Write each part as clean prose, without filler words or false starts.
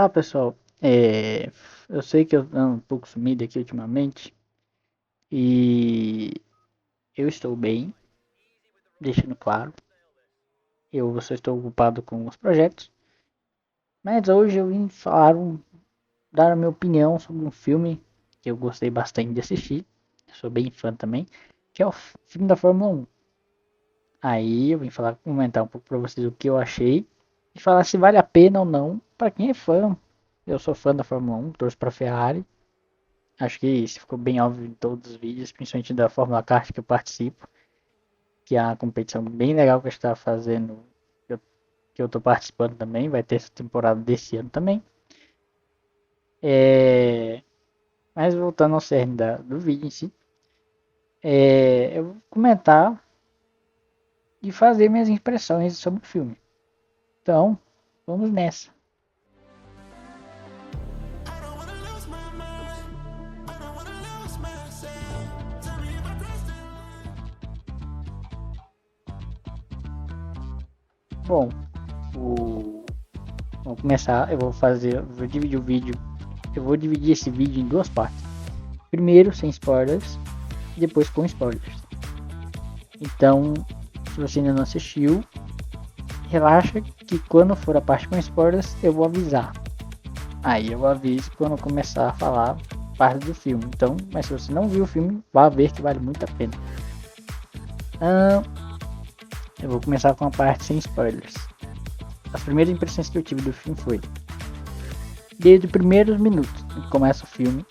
Fala pessoal, eu sei que eu ando um pouco sumido aqui ultimamente e eu estou bem, deixando claro, eu só estou ocupado com os projetos, mas hoje eu vim dar a minha opinião sobre um filme que eu gostei bastante de assistir, eu sou bem fã também, que é o filme da Fórmula 1. Aí eu vim comentar um pouco para vocês o que eu achei e falar se vale a pena ou não para quem é fã. Eu sou fã da Fórmula 1, torço para Ferrari. Acho que isso ficou bem óbvio em todos os vídeos, principalmente da Fórmula Kart que eu participo, que é uma competição bem legal que eu estou fazendo, que eu estou participando também, vai ter essa temporada desse ano também. Mas voltando ao cerne do vídeo em si, eu vou comentar e fazer minhas impressões sobre o filme. Então, vamos nessa. Bom, vamos começar. Eu vou dividir esse vídeo em duas partes. Primeiro sem spoilers, e depois com spoilers. Então, se você ainda não assistiu, relaxa que quando for a parte com spoilers eu vou avisar. Aí eu aviso quando eu começar a falar parte do filme. Então, mas se você não viu o filme, vá ver que vale muito a pena. Eu vou começar com a parte sem spoilers. As primeiras impressões que eu tive do filme foi: desde os primeiros minutos que começa o filme,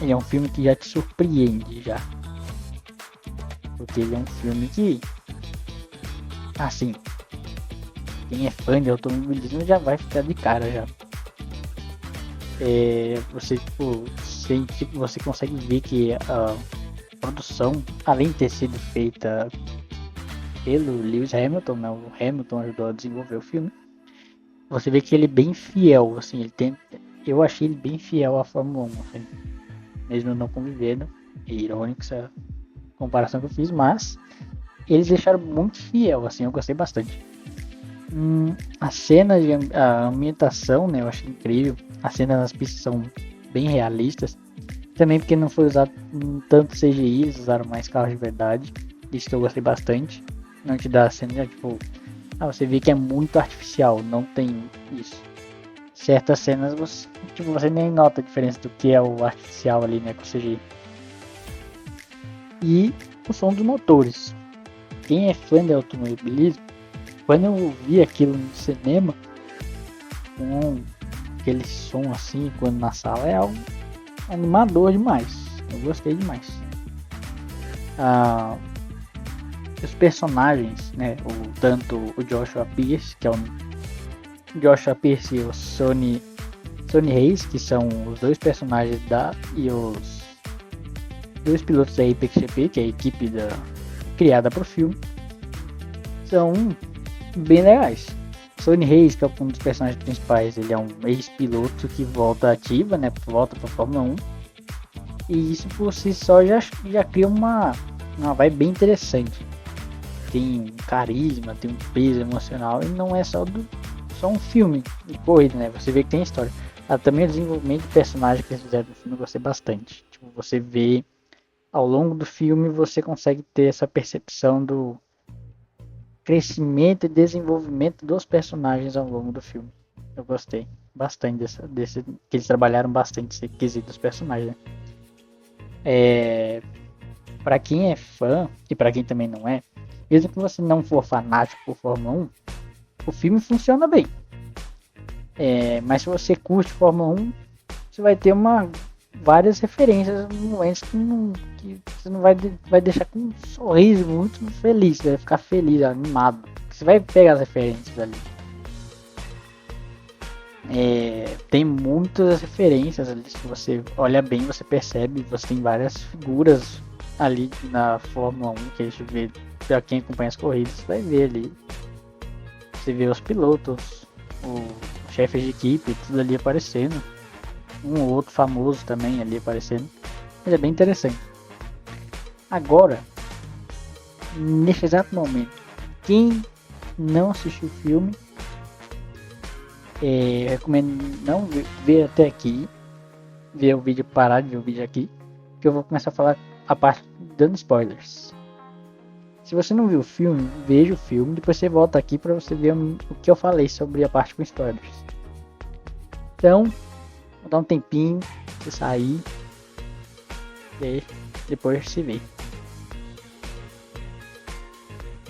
ele é um filme que já te surpreende já. Porque ele é um filme que, assim, quem é fã de automobilismo já vai ficar de cara já. Você consegue ver que a produção, além de ter sido feita pelo Lewis Hamilton, né, o Hamilton ajudou a desenvolver o filme, você vê que ele é bem fiel, assim, eu achei ele bem fiel à Fórmula 1, assim, mesmo não convivendo. É irônico essa comparação que eu fiz, mas eles deixaram muito fiel, assim, eu gostei bastante. A cena a ambientação, né, eu achei incrível. As cenas nas pistas são bem realistas. Também porque não foi usado tanto CGI, eles usaram mais carros de verdade. Isso que eu gostei bastante. Não te dá a cena, tipo, você vê que é muito artificial, não tem isso. Certas cenas você nem nota a diferença do que é o artificial ali, né, com o CGI. E o som dos motores. Quem é fã de automobilismo, quando eu vi aquilo no cinema, com aquele som assim, quando na sala, é algo animador demais. Eu gostei demais. Os personagens, né, tanto o Joshua Pierce, que é o Joshua Pierce e o Sonny Hayes, que são os dois personagens e os dois pilotos da Apex GP, que é a equipe criada para o filme, são bem legais. Sonny Hayes, que é um dos personagens principais, ele é um ex-piloto que volta ativa, né? Volta para a Fórmula 1. E isso por si só já cria uma vibe bem interessante. Tem um carisma, tem um peso emocional e não é só um filme de corrida, né? Você vê que tem história. Também o desenvolvimento de personagem que eles fizeram no filme eu gostei bastante. Tipo, você vê ao longo do filme, você consegue ter essa percepção do crescimento e desenvolvimento dos personagens ao longo do filme. Eu gostei bastante desse que eles trabalharam bastante esse quesito dos personagens, né? Para quem é fã e para quem também não é, mesmo que você não for fanático por Fórmula 1, o filme funciona bem. Mas se você curte Fórmula 1, você vai ter várias referências, momentos que você não vai deixar com um sorriso muito feliz, você vai ficar feliz, animado. Você vai pegar as referências ali. Tem muitas referências ali, se você olha bem, você percebe, você tem várias figuras ali na Fórmula 1 que a gente vê, pra quem acompanha as corridas, você vai ver ali. Você vê os pilotos, os chefes de equipe, tudo ali aparecendo. Um ou outro famoso também ali aparecendo. Mas é bem interessante. Agora, nesse exato momento, quem não assistiu o filme, Eu recomendo não ver até aqui, ver o vídeo, parar de ver o vídeo aqui, que eu vou começar a falar a parte dando spoilers. Se você não viu o filme, veja o filme, depois você volta aqui para você ver o que eu falei sobre a parte com spoilers. Então, vou dar um tempinho, você sair, e depois se vê.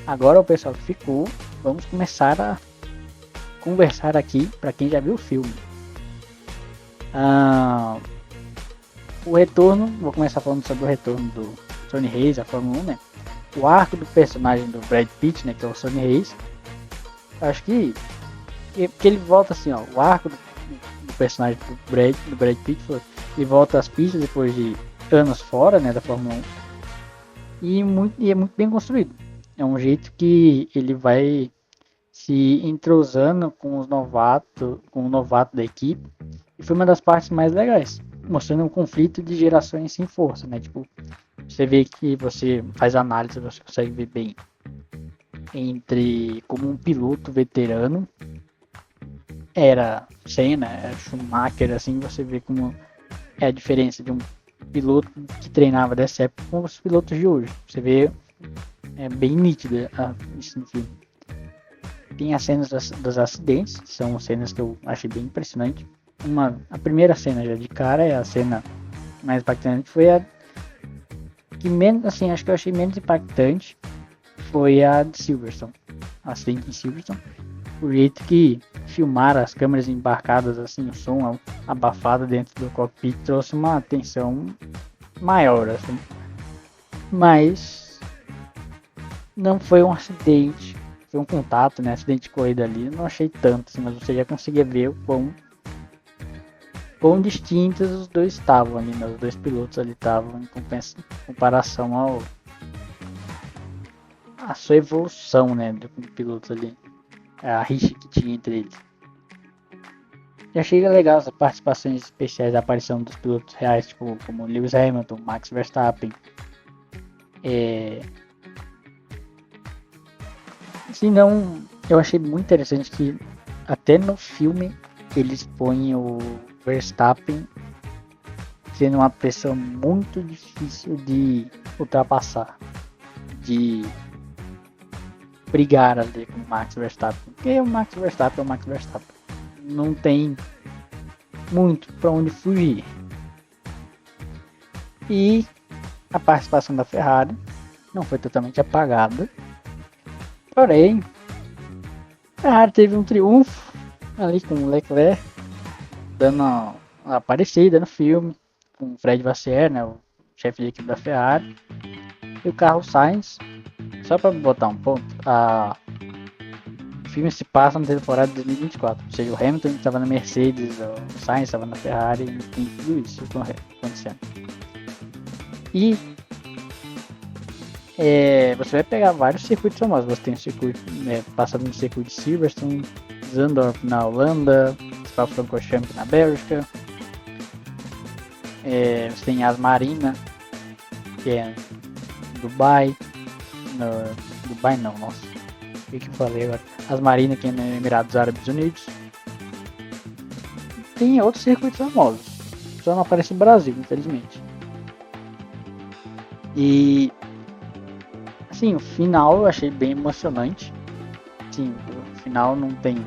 Agora o pessoal que ficou, vamos começar a conversar aqui para quem já viu o filme. O retorno, vou começar falando sobre o retorno do Sonny Hayes, a Fórmula 1, né? O arco do personagem do Brad Pitt, né, que é o Sonny Hayes, acho que ele volta assim, ó, o arco do personagem do Brad Pitt, ele volta às pistas depois de anos fora, né, da Fórmula 1, e é muito bem construído. É um jeito que ele vai se entrosando com os novatos, com o novato da equipe, e foi uma das partes mais legais, mostrando um conflito de gerações sem força, né? Tipo, você vê que você faz análise, você consegue ver bem entre como um piloto veterano era Senna, era Schumacher, assim, você vê como é a diferença de um piloto que treinava dessa época com os pilotos de hoje. Você vê, é bem nítido isso no filme. Tem as cenas dos acidentes, que são cenas que eu achei bem impressionante. A primeira cena já de cara é a cena mais impactante, foi a que menos, assim, acho que eu achei menos impactante, foi a de Silverstone, acidente em Silverstone. O jeito que filmaram as câmeras embarcadas, assim, o som abafado dentro do cockpit trouxe uma atenção maior, assim. Mas não foi um acidente, foi um contato, né? Acidente de corrida ali, eu não achei tanto, assim, mas você já conseguia ver o quão distintos os dois estavam ali, né? Os dois pilotos ali estavam em comparação a sua evolução, né, do piloto ali, a rixa que tinha entre eles. E achei legal as participações especiais, a aparição dos pilotos reais, tipo, como Lewis Hamilton, Max Verstappen. Assim, não, eu achei muito interessante que até no filme eles põem o Verstappen sendo uma pessoa muito difícil de ultrapassar, de brigar ali com o Max Verstappen, porque o Max Verstappen é o Max Verstappen, não tem muito para onde fugir. E a participação da Ferrari não foi totalmente apagada, porém a Ferrari teve um triunfo ali com o Leclerc dando aparecida no filme, com o Fred Vasseur, né, o chefe de equipe da Ferrari, e o Carlos Sainz. Só para botar um ponto, o filme se passa na temporada de 2024, ou seja, o Hamilton estava na Mercedes, o Sainz estava na Ferrari, e tudo isso acontecendo. E você vai pegar vários circuitos famosos. Você tem o circuito, passando no circuito de Silverstone, Zandvoort na Holanda, Spa-Francorchamps na Bélgica. Você tem As Marina, que é Dubai. Dubai não, nossa. O que eu falei agora? As Marina, que é no Emirados Árabes Unidos. Tem outros circuitos famosos. Só não aparece no Brasil, infelizmente. E assim, o final eu achei bem emocionante. Sim, o final não tem.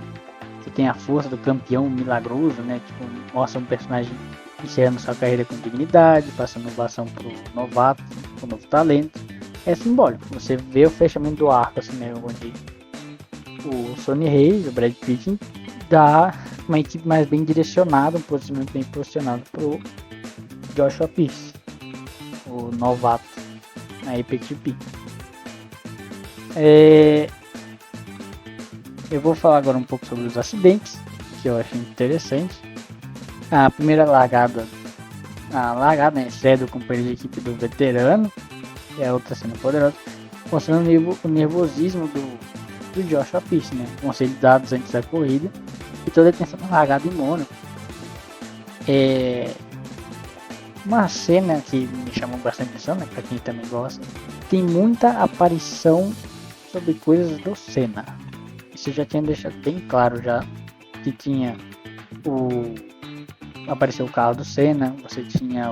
Você tem a força do campeão milagroso, né? Tipo, mostra um personagem encerrando sua carreira com dignidade, passando inovação pro novato, pro novo talento. É simbólico. Você vê o fechamento do arco, assim, né? Onde o Sonny Hayes, o Brad Pitt, dá uma equipe mais bem direcionada, um posicionamento bem posicionado pro Joshua Pierce, o novato na Apex GP. Eu vou falar agora um pouco sobre os acidentes, que eu achei interessante. A primeira largada, né, estreia do companheiro de equipe do veterano, é outra cena poderosa, mostrando o nervosismo do Joshua Pierce, né? Conselhos dados antes da corrida e toda a atenção na largada em Mônaco. Uma cena que me chamou bastante atenção, né, para quem também gosta, tem muita aparição sobre coisas do Senna. Isso eu já tinha deixado bem claro já que tinha apareceu o carro do Senna, você tinha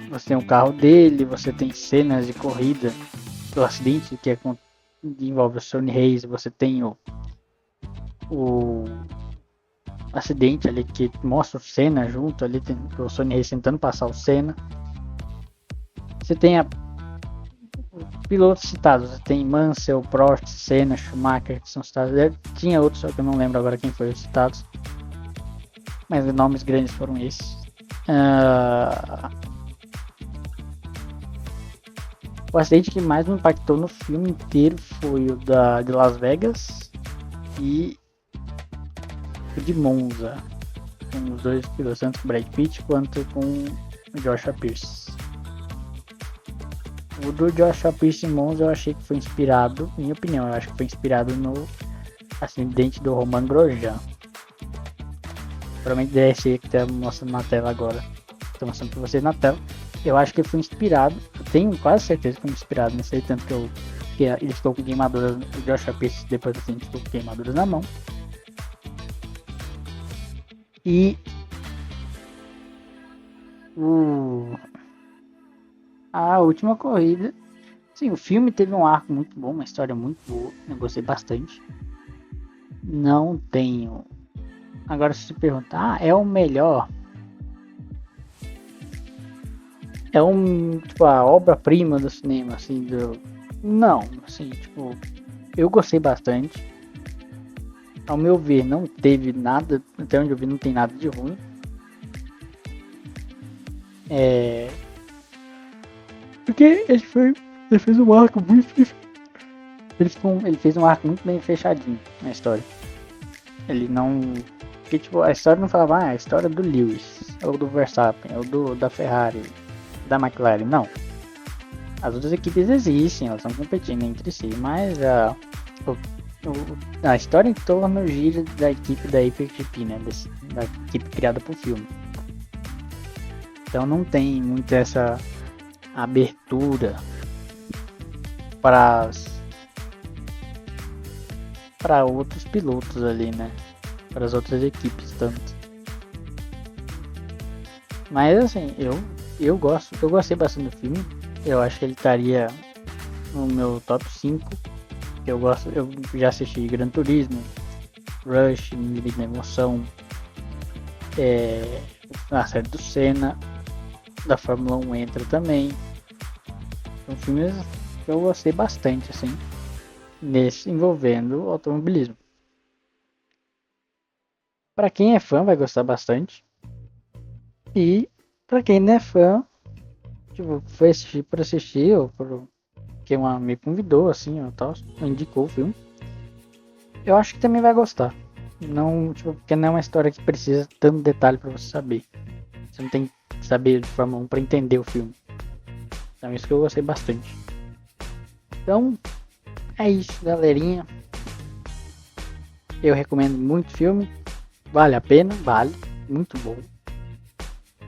você tem o carro dele, você tem cenas de corrida do acidente que envolve o Sonny Hayes, você tem o acidente ali que mostra o Senna junto ali, tem o Sonny Hayes tentando passar o Senna. Você tem pilotos citados, você tem Mansell, Prost, Senna, Schumacher, que são citados. Tinha outros, só que eu não lembro agora quem foi os citados. Mas os nomes grandes foram esses. O acidente que mais me impactou no filme inteiro foi o de Las Vegas e o de Monza. Com os dois pilotos, tanto com o Brad Pitt quanto com o Joshua Pierce. O do Joshua Pierce em Monza eu achei que foi inspirado, minha opinião, eu acho que foi inspirado no acidente do Romain Grosjean. Provavelmente deve ser que tá mostrando na tela agora. Estou mostrando para vocês na tela. Eu acho que foi inspirado, eu tenho quase certeza que foi inspirado, não sei tanto que ele ficou com queimaduras, o Joshua Pierce depois do acidente ficou com queimaduras na mão. E a última corrida, sim, o filme teve um arco muito bom, uma história muito boa, eu gostei bastante. Não tenho. Agora se perguntar, é o melhor? É tipo a obra-prima do cinema, assim, não, assim, tipo, eu gostei bastante. Ao meu ver, não teve nada, até onde eu vi não tem nada de ruim. Porque ele fez um arco muito. Ele fez um arco muito bem fechadinho na história. Ele não. Porque tipo, a história não falava, a história do Lewis, ou do Verstappen, ou da Ferrari, da McLaren, não. As outras equipes existem, elas estão competindo entre si, mas a história em torno gira da equipe da HyperGP, né? Da equipe criada pro filme. Então não tem muito essa abertura para outros pilotos ali, né? Para as outras equipes tanto. Mas assim, eu gostei bastante do filme. Eu acho que ele estaria no meu top 5. Eu já assisti Gran Turismo, Rush, Limite da Emoção, a série do Senna, da Fórmula 1 entra também. São filmes que eu gostei bastante, assim, envolvendo automobilismo. Para quem é fã vai gostar bastante. E para quem não é fã, tipo, foi assistir por assistir ou porque um amigo me convidou, assim, ou tal, indicou o filme. Eu acho que também vai gostar. Não, tipo, porque não é uma história que precisa tanto detalhe para você saber. Você não tem que saber de Fórmula 1 para entender o filme. Então isso que eu gostei bastante. Então, é isso, galerinha. Eu recomendo muito o filme. Vale a pena, vale. Muito bom.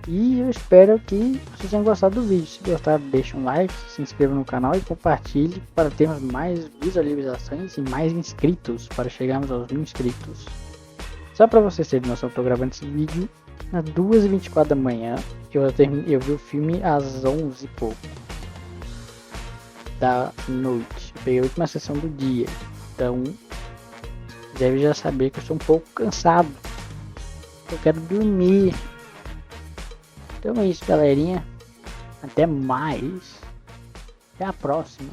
E eu espero que vocês tenham gostado do vídeo. Se gostaram, deixa um like, se inscreva no canal e compartilhe para termos mais visualizações e mais inscritos, para chegarmos aos 1000 inscritos. Só para vocês terem noção, eu estou gravando esse vídeo às 2h24 da manhã. Eu vi o filme às 11 e pouco da noite. Eu peguei a última sessão do dia. Então, deve já saber que eu estou um pouco cansado. Eu quero dormir. Então é isso, galerinha. Até mais. Até a próxima.